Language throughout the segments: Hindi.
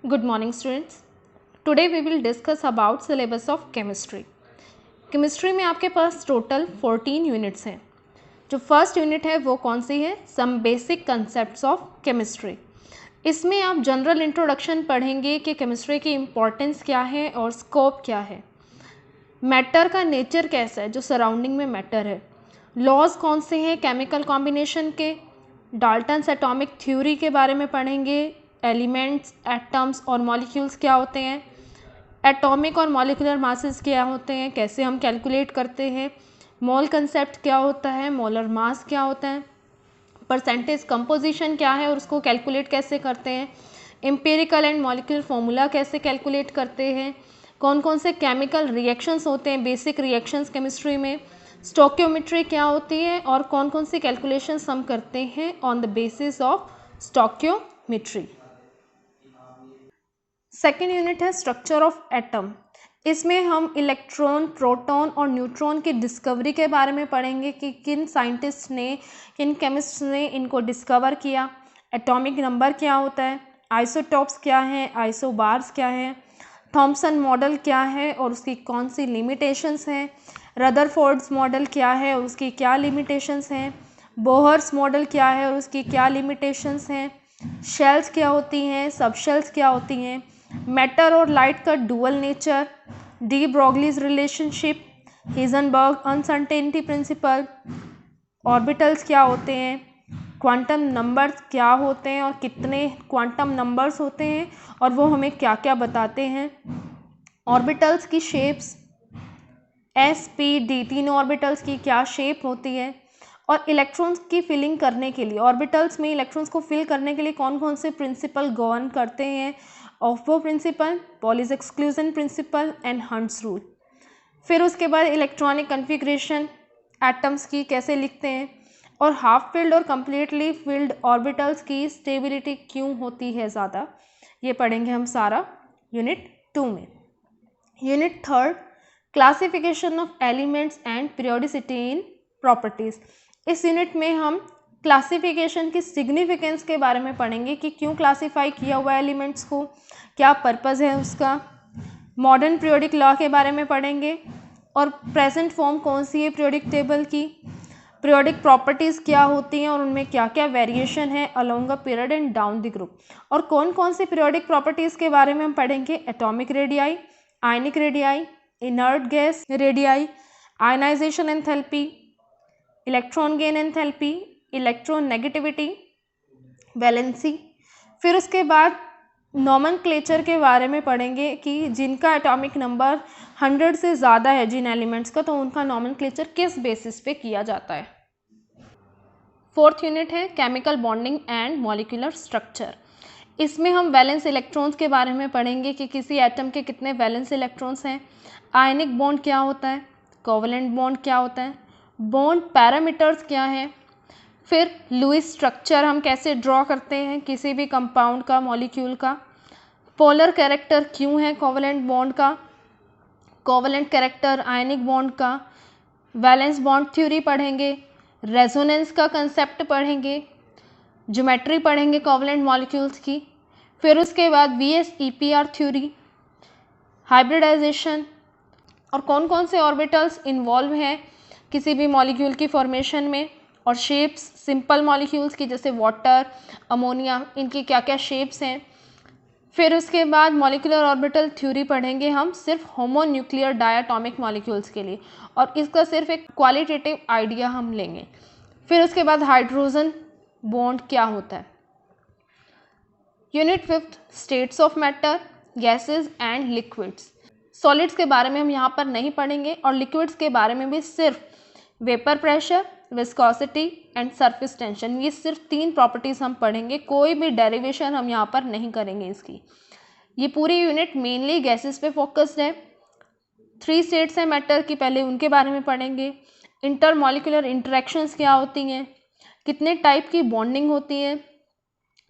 Good morning students. Today we will discuss about syllabus of chemistry. Chemistry में आपके पास टोटल 14 यूनिट्स हैं. जो फर्स्ट यूनिट है वो कौन सी है? Some basic concepts of chemistry. इसमें आप जनरल इंट्रोडक्शन पढ़ेंगे कि केमिस्ट्री की इम्पोर्टेंस क्या है और स्कोप क्या है, मैटर का नेचर कैसा है, जो सराउंडिंग में मैटर है, लॉज कौन से हैं केमिकल कॉम्बिनेशन के, डाल्टन्स एटॉमिक थ्योरी के बारे में पढ़ेंगे, एलिमेंट्स, एटम्स और मॉलिक्यूल्स क्या होते हैं, एटॉमिक और मॉलिकुलर मासेस क्या होते हैं, कैसे हम कैलकुलेट करते हैं, मोल कंसेप्ट क्या होता है, मोलर मास क्या होता है, परसेंटेज कंपोजिशन क्या है और उसको कैलकुलेट कैसे करते हैं, एम्पिरिकल एंड मॉलिक्यूलर फॉर्मूला कैसे कैलकुलेट करते हैं, कौन कौन से केमिकल रिएक्शंस होते हैं, बेसिक रिएक्शंस केमिस्ट्री में, स्टोक्योमेट्री क्या होती है और कौन कौन सी कैलकुलेशंस हम करते हैं on the basis of stoichiometry. Second unit है स्ट्रक्चर ऑफ एटम. इसमें हम इलेक्ट्रॉन, प्रोटॉन और न्यूट्रॉन की डिस्कवरी के बारे में पढ़ेंगे कि किन साइंटिस्ट ने, किन केमिस्ट ने इनको डिस्कवर किया, एटॉमिक नंबर क्या होता है, आइसोटॉप्स क्या हैं, आइसोबार्स क्या है, थॉम्सन मॉडल क्या है और उसकी कौन सी लिमिटेशंस हैं, रदरफोर्ड्स मॉडल क्या है और उसकी क्या लिमिटेशंस हैं, बोहर्स मॉडल क्या है और उसकी क्या लिमिटेशंस हैं, शेल्स क्या होती हैं, सब शेल्स क्या होती हैं, मैटर और लाइट का dual nature, D Broglie's relationship, Heisenberg uncertainty principle, orbitals क्या होते हैं, क्वांटम नंबर्स क्या होते हैं और कितने क्वांटम नंबर्स होते हैं और वो हमें क्या क्या बताते हैं, ऑर्बिटल्स की शेप्स, एस पी डी तीनों ऑर्बिटल्स की क्या शेप होती है, और इलेक्ट्रॉन्स की फिलिंग करने के लिए, ऑर्बिटल्स में इलेक्ट्रॉन्स को फिल करने के लिए कौन कौन से प्रिंसिपल गवर्न करते हैं, ऑफ वो principle, Pauli's exclusion principle and Hund's rule. फिर उसके बाद इलेक्ट्रॉनिक कन्फिग्रेशन एटम्स की कैसे लिखते हैं, और हाफ फिल्ड और कंप्लीटली फिल्ड ऑर्बिटल्स की स्टेबिलिटी क्यों होती है ज़्यादा, ये पढ़ेंगे हम सारा यूनिट 2 में. Unit third classification of elements and periodicity in properties. इस यूनिट में हम क्लासिफिकेशन की सिग्निफिकेंस के बारे में पढ़ेंगे कि क्यों क्लासीफाई किया हुआ है एलिमेंट्स को, क्या पर्पज़ है उसका, मॉडर्न पीरियोडिक लॉ के बारे में पढ़ेंगे और प्रेजेंट फॉर्म कौन सी है पीरियोडिक टेबल की, पीरियोडिक प्रॉपर्टीज़ क्या होती हैं और उनमें क्या क्या वेरिएशन है along a period and down the group, और कौन कौन सी पीरियोडिक प्रॉपर्टीज़ के बारे में हम पढ़ेंगे, atomic radii, ionic radii, inert gas radii, ionization enthalpy, electron gain enthalpy, electron negativity, valency. फिर उसके बाद नॉमेनक्लेचर के बारे में पढ़ेंगे कि जिनका एटॉमिक नंबर 100 से ज़्यादा है जिन एलिमेंट्स का, तो उनका नॉमेनक्लेचर किस बेसिस पे किया जाता है. फोर्थ यूनिट है chemical bonding and molecular structure. इसमें हम वैलेंस इलेक्ट्रॉन्स के बारे में पढ़ेंगे कि किसी एटम के कितने वैलेंस इलेक्ट्रॉन्स हैं, आयनिक बॉन्ड क्या होता है, कोवेलेंट बॉन्ड क्या होता है, बॉन्ड पैरामीटर्स क्या हैं, फिर लुईस स्ट्रक्चर हम कैसे ड्रॉ करते हैं किसी भी कंपाउंड का, मॉलिक्यूल का, पोलर कैरेक्टर क्यों है कोवेलेंट बॉन्ड का, कोवेलेंट कैरेक्टर आयनिक बॉन्ड का, वैलेंस बॉन्ड थ्योरी पढ़ेंगे, रेजोनेंस का कंसेप्ट पढ़ेंगे, ज्योमेट्री पढ़ेंगे कोवेलेंट मॉलिक्यूल्स की, फिर उसके बाद VS-EPR थ्योरी, हाइब्रिडाइजेशन और कौन कौन से ऑर्बिटल्स इन्वॉल्व हैं किसी भी मॉलिक्यूल की फॉर्मेशन में, और शेप्स सिंपल मॉलिक्यूल्स की जैसे वाटर, अमोनिया, इनकी क्या क्या शेप्स हैं. फिर उसके बाद मॉलिक्यूलर ऑर्बिटल थ्योरी पढ़ेंगे हम सिर्फ होमोन्यूक्लियर डायटॉमिक मॉलिक्यूल्स के लिए, और इसका सिर्फ एक क्वालिटेटिव आइडिया हम लेंगे. फिर उसके बाद हाइड्रोजन बॉन्ड क्या होता है. Unit fifth states of matter, gases and liquids. Solids के बारे में हम यहाँ पर नहीं पढ़ेंगे और लिक्विड्स के बारे में भी सिर्फ vapour pressure, viscosity and surface tension, ये सिर्फ 3 प्रॉपर्टीज़ हम पढ़ेंगे, कोई भी डेरिवेशन हम यहाँ पर नहीं करेंगे इसकी. ये पूरी यूनिट मेनली गैसेस पे फोकस्ड है. 3 स्टेट्स हैं मैटर की, पहले उनके बारे में पढ़ेंगे. इंटरमॉलिक्यूलर इंटरेक्शंस क्या होती हैं, कितने टाइप की बॉन्डिंग होती है,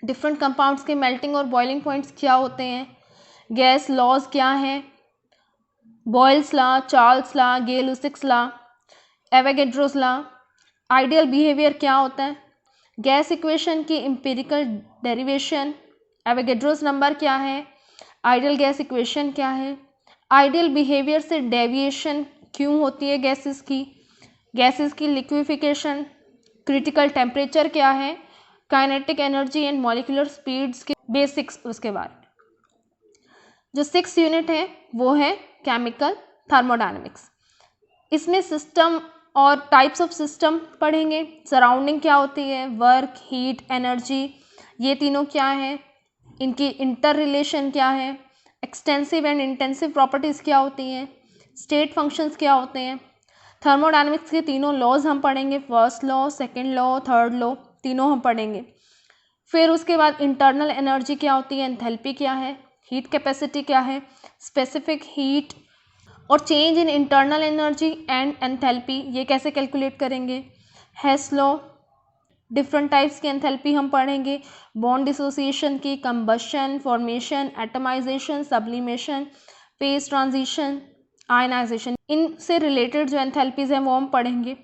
डिफरेंट कंपाउंड्स के मेल्टिंग और बॉइलिंग पॉइंट्स क्या होते हैं, गैस लॉज क्या हैं, Boyle's law, Charles law, Gay Lussac's law, Avogadro's law, ideal behaviour क्या होता है, गैस इक्वेशन की एम्पिरिकल डेरिवेशन, एवोगैड्रोस नंबर क्या है, आइडियल गैस इक्वेशन क्या है, आइडियल बिहेवियर से डेविएशन क्यों होती है गैसेस की लिक्विफिकेशन, क्रिटिकल टेम्परेचर क्या है, kinetic energy and molecular speeds के बेसिक्स। उसके बाद जो 6 यूनिट है वो है केमिकल थर्मोडायनेमिक्स। इसमें सिस्टम और टाइप्स ऑफ सिस्टम पढ़ेंगे, सराउंडिंग क्या होती है, वर्क, हीट, एनर्जी, ये तीनों क्या है, इनकी इंटर रिलेशन क्या है, एक्सटेंसिव एंड इंटेंसिव प्रॉपर्टीज़ क्या होती हैं, स्टेट फंक्शंस क्या होते हैं। थर्मोडायनेमिक्स के तीनों लॉज हम पढ़ेंगे, first law, second law, third law, तीनों हम पढ़ेंगे। फिर उसके बाद इंटरनल एनर्जी क्या होती है, एंथैल्पी क्या है, हीट कैपेसिटी क्या है, स्पेसिफिक हीट और change in internal energy and enthalpy ये कैसे कैलकुलेट करेंगे, हेस लॉ, डिफरेंट टाइप्स की एंथैल्पी हम पढ़ेंगे, बॉन्ड डिसोसिएशन की, combustion, formation, atomization, sublimation, phase transition, ionization, इनसे रिलेटेड जो एंथैल्पीज हैं वो हम पढ़ेंगे।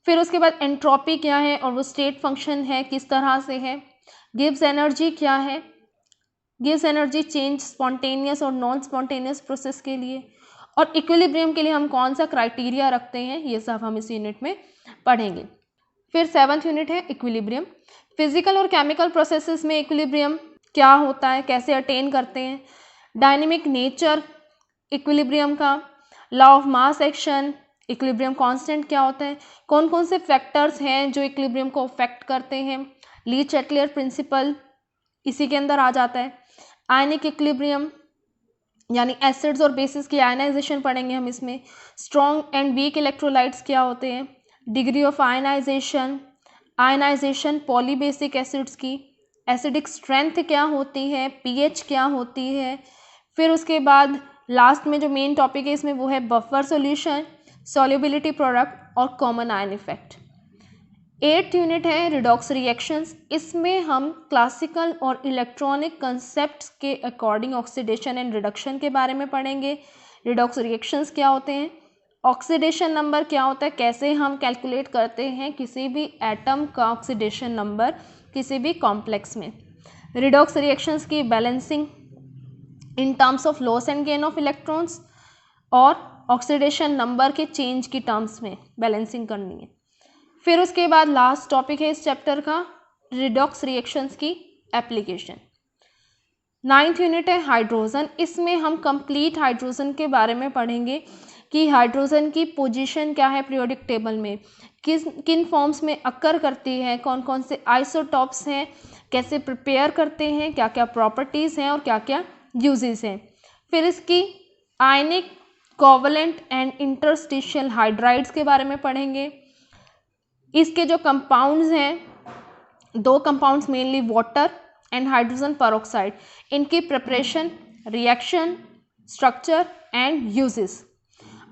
फिर उसके बाद एंट्रोपी क्या है और वो स्टेट फंक्शन है किस तरह से है, गिव्स एनर्जी क्या है, गिव्स एनर्जी चेंज स्पॉन्टेनियस और नॉन स्पॉन्टेनियस प्रोसेस के लिए, और इक्विलिब्रियम के लिए हम कौन सा क्राइटेरिया रखते हैं, ये सब हम इस यूनिट में पढ़ेंगे। फिर 7th यूनिट है इक्विलिब्रियम। फिजिकल और केमिकल प्रोसेसेस में इक्विलिब्रियम क्या होता है, कैसे अटेन करते हैं, डायनेमिक नेचर इक्विलिब्रियम का, law of mass action, equilibrium constant क्या होता है, कौन कौन से फैक्टर्स हैं जो इक्विलिब्रियम को अफेक्ट करते हैं, ली चैटलियर प्रिंसिपल इसी के अंदर आ जाता है। आयनिक इक्विलिब्रियम यानी एसिड्स और बेसिस की आयनाइजेशन पढ़ेंगे हम इसमें। स्ट्रॉन्ग एंड वीक इलेक्ट्रोलाइट्स क्या होते हैं, degree of ionization, ionization polybasic acids की, एसिडिक स्ट्रेंथ क्या होती है, पीएच क्या होती है। फिर उसके बाद लास्ट में जो मेन टॉपिक है इसमें वो है बफर सॉल्यूशन, सॉल्युबिलिटी प्रोडक्ट और common ion effect. 8th unit है रिडॉक्स रिएक्शंस। इसमें हम क्लासिकल और इलेक्ट्रॉनिक कंसेप्ट्स के अकॉर्डिंग ऑक्सीडेशन एंड रिडक्शन के बारे में पढ़ेंगे। रिडॉक्स रिएक्शंस क्या होते हैं, ऑक्सीडेशन नंबर क्या होता है, कैसे हम कैलकुलेट करते हैं किसी भी एटम का ऑक्सीडेशन नंबर किसी भी कॉम्प्लेक्स में। रिडॉक्स रिएक्शंस की balancing in terms of loss and gain of electrons और ऑक्सीडेशन नंबर के चेंज की टर्म्स में बैलेंसिंग करनी है। फिर उसके बाद लास्ट टॉपिक है इस चैप्टर का रिडॉक्स रिएक्शंस की एप्लीकेशन। 9th यूनिट है हाइड्रोजन। इसमें हम कंप्लीट हाइड्रोजन के बारे में पढ़ेंगे कि हाइड्रोजन की पोजीशन क्या है पीरियोडिक टेबल में, किन फॉर्म्स में अकर करती है, कौन कौन से आइसोटॉप्स हैं, कैसे प्रिपेयर करते हैं, क्या क्या प्रॉपर्टीज़ हैं और क्या क्या यूजेस हैं। फिर इसकी ionic, covalent and interstitial hydrides के बारे में पढ़ेंगे। इसके जो कंपाउंड्स हैं, 2 compounds mainly water and hydrogen peroxide, इनकी preparation, reaction, structure and uses.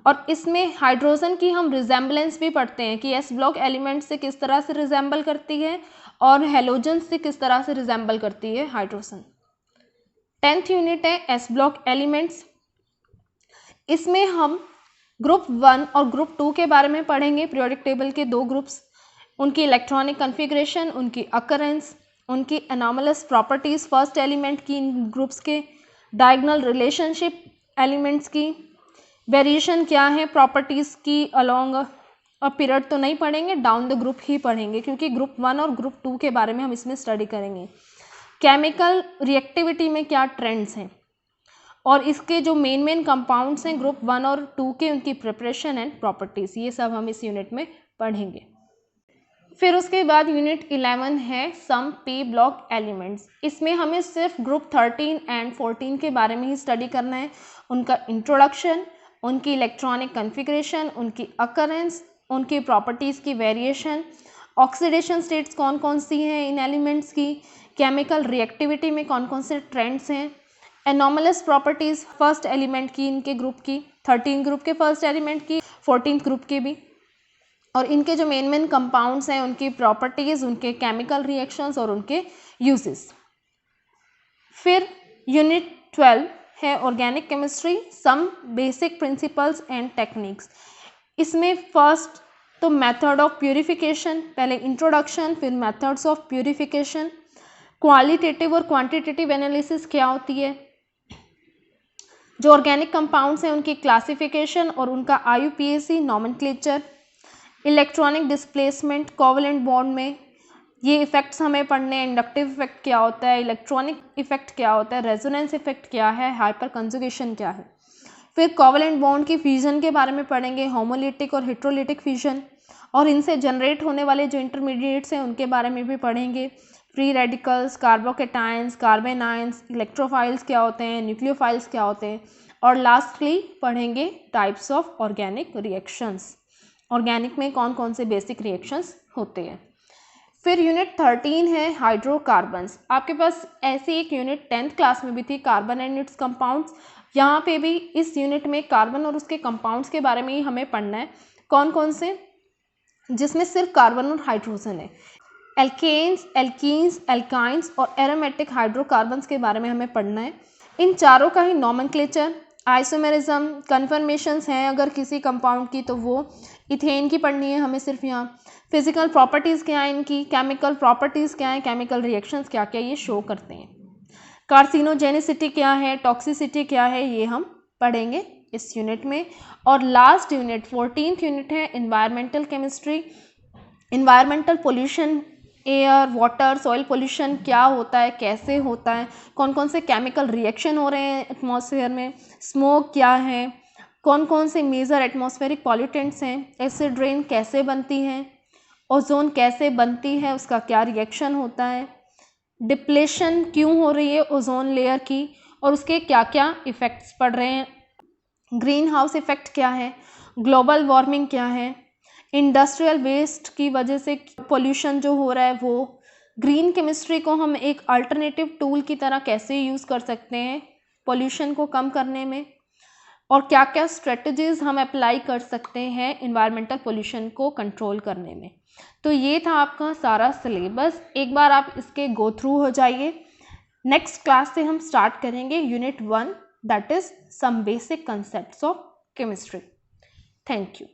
और इसमें हाइड्रोजन की हम रिजेंबलेंस भी पढ़ते हैं कि एस ब्लॉक एलिमेंट से किस तरह से रिजेंबल करती है और हेलोजन से किस तरह से रिजेंबल करती है हाइड्रोजन। 10th यूनिट है एस ब्लॉक एलिमेंट्स। इसमें हम ग्रुप 1 और ग्रुप 2 के बारे में पढ़ेंगे। पीरियोडिक टेबल के 2 ग्रुप्स, उनकी इलेक्ट्रॉनिक कन्फिग्रेशन, उनकी अकरेंस, उनकी एनॉमलस प्रॉपर्टीज़ फर्स्ट एलिमेंट की, इन ग्रुप्स के डायगोनल रिलेशनशिप एलिमेंट्स की, वेरिएशन क्या है प्रॉपर्टीज़ की अलोंग, और पीरियड तो नहीं पढ़ेंगे, डाउन द ग्रुप ही पढ़ेंगे क्योंकि ग्रुप 1 और ग्रुप 2 के बारे में हम इसमें स्टडी करेंगे। केमिकल रिएक्टिविटी में क्या ट्रेंड्स हैं और इसके जो मेन कंपाउंड्स हैं ग्रुप 1 और 2 के, उनकी प्रिपरेशन एंड प्रॉपर्टीज़, ये सब हम इस यूनिट में पढ़ेंगे। फिर उसके बाद यूनिट 11 है सम पी ब्लॉक एलिमेंट्स। इसमें हमें सिर्फ ग्रुप 13 एंड 14 के बारे में ही स्टडी करना है, उनका इंट्रोडक्शन, उनकी इलेक्ट्रॉनिक कन्फिग्रेशन, उनकी अकरेंस, उनकी प्रॉपर्टीज़ की वेरिएशन, ऑक्सीडेशन स्टेट्स कौन कौन सी हैं इन एलिमेंट्स की, केमिकल रिएक्टिविटी में कौन कौन से ट्रेंड्स हैं, एनॉमलस प्रॉपर्टीज़ फर्स्ट एलिमेंट की, इनके ग्रुप की, 13 ग्रुप के फर्स्ट एलिमेंट की, 14th ग्रुप के भी, और इनके जो मेन कंपाउंड्स हैं उनकी प्रॉपर्टीज़, उनके केमिकल रिएक्शंस और उनके यूजेस। फिर यूनिट 12 है organic chemistry, some basic principles and techniques. इसमें फर्स्ट तो मेथड ऑफ प्यूरिफिकेशन, पहले इंट्रोडक्शन, फिर मेथड्स ऑफ प्यूरिफिकेशन, क्वालिटेटिव और क्वांटिटेटिव एनालिसिस क्या होती है, जो ऑर्गेनिक कंपाउंड्स हैं उनकी क्लासिफिकेशन और उनका IUPAC nomenclature, electronic displacement covalent bond में ये इफेक्ट्स हमें पढ़ने हैं। इंडक्टिव इफेक्ट क्या होता है, इलेक्ट्रॉनिक इफेक्ट क्या होता है, रेजोनेंस इफेक्ट क्या है, हाइपर कंजुगेशन क्या है। फिर कोवलेंट बॉन्ड की फ्यूजन के बारे में पढ़ेंगे, होमोलिटिक और हेट्रोलिटिक फ्यूजन, और इनसे जनरेट होने वाले जो इंटरमीडिएट्स हैं उनके बारे में भी पढ़ेंगे। Free radicals, carbocations, carbon ions, electrophiles क्या होते हैं, न्यूक्लियोफाइल्स क्या होते हैं, और लास्टली पढ़ेंगे types of organic reactions, organic में कौन कौन से बेसिक रिएक्शंस होते हैं। फिर यूनिट 13 है हाइड्रोकार्बन्स। आपके पास ऐसी एक यूनिट 10th क्लास में भी थी, कार्बन एंड इट्स कंपाउंड्स। यहाँ पे भी इस यूनिट में कार्बन और उसके कंपाउंड्स के बारे में ही हमें पढ़ना है, कौन कौन से, जिसमें सिर्फ कार्बन और हाइड्रोजन है। एल्केन्स, एल्कीन्स, एल्काइंस और एरोमेटिक हाइड्रोकार्बन्स के बारे में हमें पढ़ना है। इन चारों का ही नॉमेनक्लेचर, आइसोमेरिज्म, कन्फर्मेशंस हैं अगर किसी कंपाउंड की तो वो इथेन की पढ़नी है हमें सिर्फ यहाँ। फिजिकल प्रॉपर्टीज़ क्या है इनकी, केमिकल प्रॉपर्टीज़ क्या है, केमिकल रिएक्शंस क्या क्या ये शो करते हैं। कार्सिनोजेनिसिटी क्या है, टॉक्सिसिटी क्या है, ये हम पढ़ेंगे इस यूनिट में। और लास्ट यूनिट 14th यूनिट है environmental chemistry. Environmental pollution, air, water, soil pollution क्या होता है, कैसे होता है, कौन कौन से केमिकल रिएक्शन हो रहे हैं एटमॉस्फेयर में, स्मोक क्या है, कौन कौन से मेजर एटमॉस्फेरिक पॉल्यूटेंट्स हैं, एसिड रेन कैसे बनती है, ओजोन कैसे बनती है, उसका क्या रिएक्शन होता है, डिप्लेशन क्यों हो रही है ओजोन लेयर की और उसके क्या क्या इफ़ेक्ट्स पड़ रहे हैं, ग्रीन हाउस इफ़ेक्ट क्या है, ग्लोबल वार्मिंग क्या है, इंडस्ट्रियल वेस्ट की वजह से पोल्यूशन जो हो रहा है वो, ग्रीन केमिस्ट्री को हम एक अल्टरनेटिव टूल की तरह कैसे यूज़ कर सकते हैं पोल्यूशन को कम करने में, और क्या क्या स्ट्रेटजीज़ हम अप्लाई कर सकते हैं इन्वायरमेंटल पोल्यूशन को कंट्रोल करने में। तो ये था आपका सारा सिलेबस, एक बार आप इसके गो थ्रू हो जाइए। नेक्स्ट क्लास से हम स्टार्ट करेंगे unit 1, that is some basic concepts of chemistry. Thank you.